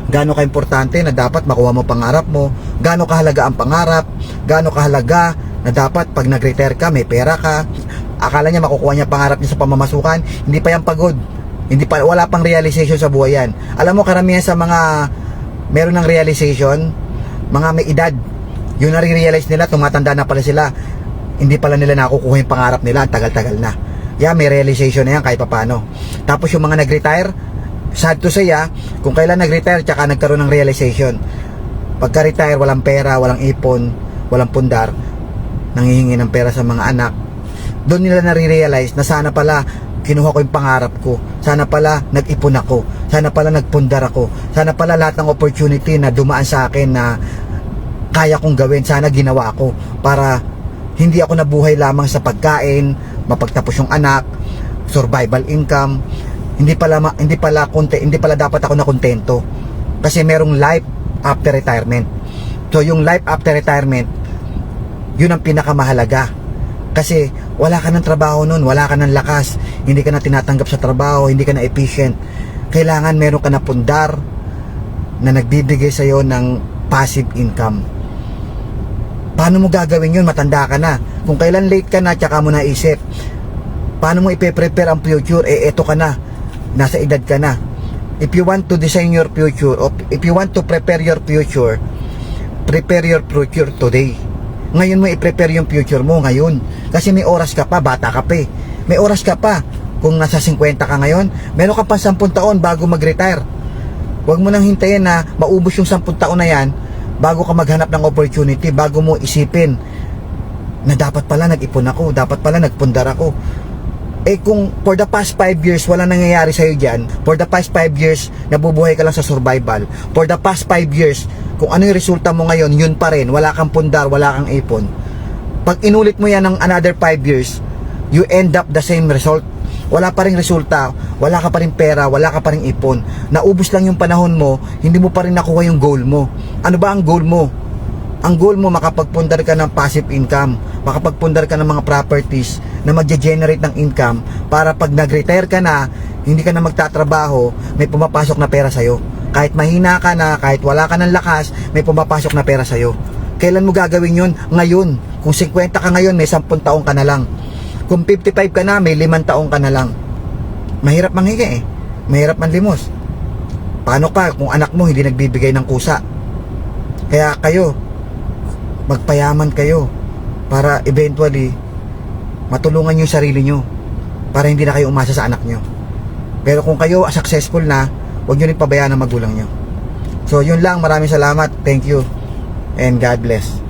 gaano ka-importante na dapat makuha mo pangarap mo, gaano kahalaga ang pangarap, gaano kahalaga na dapat pag nag-retire ka, may pera ka. Akala niya makukuha niya pangarap niya sa pamamasukan, hindi pa yan pagod. Wala pang realization sa buhay yan. Alam mo, karamihan sa mga meron ng realization, mga may edad, yun na-realize nila, tumatanda na pala sila, hindi pala nila nakukuha yung pangarap nila, tagal-tagal na. May realization na yan kahit papano. Tapos yung mga nag-retire, sad to say, kung kailan nag-retire tsaka nagkaroon ng realization. Pagka-retire, walang pera, walang ipon, walang pundar, nanghihingi ng pera sa mga anak. Doon nila nare-realize na sana pala kinuha ko yung pangarap ko, sana pala nag-ipon ako, sana pala nagpundar ako, sana pala lahat ng opportunity na dumaan sa akin na kaya kong gawin, sana ginawa ko para hindi ako nabuhay lamang sa pagkain, mapagtapos yung anak, survival income. Hindi pala dapat ako nakontento kasi merong life after retirement. So yung life after retirement, yun ang pinakamahalaga. Kasi wala ka ng trabaho nun, wala ka ng lakas, hindi ka na tinatanggap sa trabaho, hindi ka na efficient. Kailangan meron ka na pundar na nagbibigay sa'yo ng passive income. Paano mo gagawin yun? Matanda ka na. Kung kailan late ka na, tsaka mo naisip. Paano mo ipe-prepare ang future? Eto ka na. Nasa edad ka na. If you want to design your future, or if you want to prepare your future today. Ngayon mo i-prepare yung future mo ngayon. Kasi may oras ka pa, bata ka pa eh. May oras ka pa. Kung nasa 50 ka ngayon, meron ka pa 10 taon bago mag-retire. Huwag mo nang hintayin na maubos yung 10 taon na yan bago ka maghanap ng opportunity, bago mo isipin na dapat pala nag-ipon ako, dapat pala nagpundar ako. Kung for the past 5 years wala nangyayari sa'yo dyan, for the past 5 years nabubuhay ka lang sa survival, for the past 5 years kung ano yung resulta mo ngayon, yun pa rin, wala kang pundar, wala kang ipon. Pag inulit mo yan ng another 5 years, you end up the same result. Wala pa rin resulta, wala ka pa rin pera, wala ka pa rin ipon. Naubos lang yung panahon mo, hindi mo pa rin nakuha yung goal mo. Ano ba ang goal mo? Ang goal mo, makapagpundar ka ng passive income, makapagpundar ka ng mga properties na magge-generate ng income para pag nag-retire ka na, hindi ka na magtatrabaho, may pumapasok na pera sa'yo. Kahit mahina ka na, kahit wala ka ng lakas, may pumapasok na pera sa'yo. Kailan mo gagawin yun? Ngayon. Kung 50 ka ngayon, may 10 taong ka na lang. Kung 55 ka na, may 5 taong ka na lang. Mahirap manghingi mahirap manlimos. Paano pa kung anak mo hindi nagbibigay ng kusa? Kaya kayo, magpayaman kayo para eventually matulungan yung sarili nyo, para hindi na kayo umasa sa anak nyo. Pero kung kayo successful na, huwag nyo rin pabayaan ang magulang nyo. So yun lang, maraming salamat, thank you, and God bless.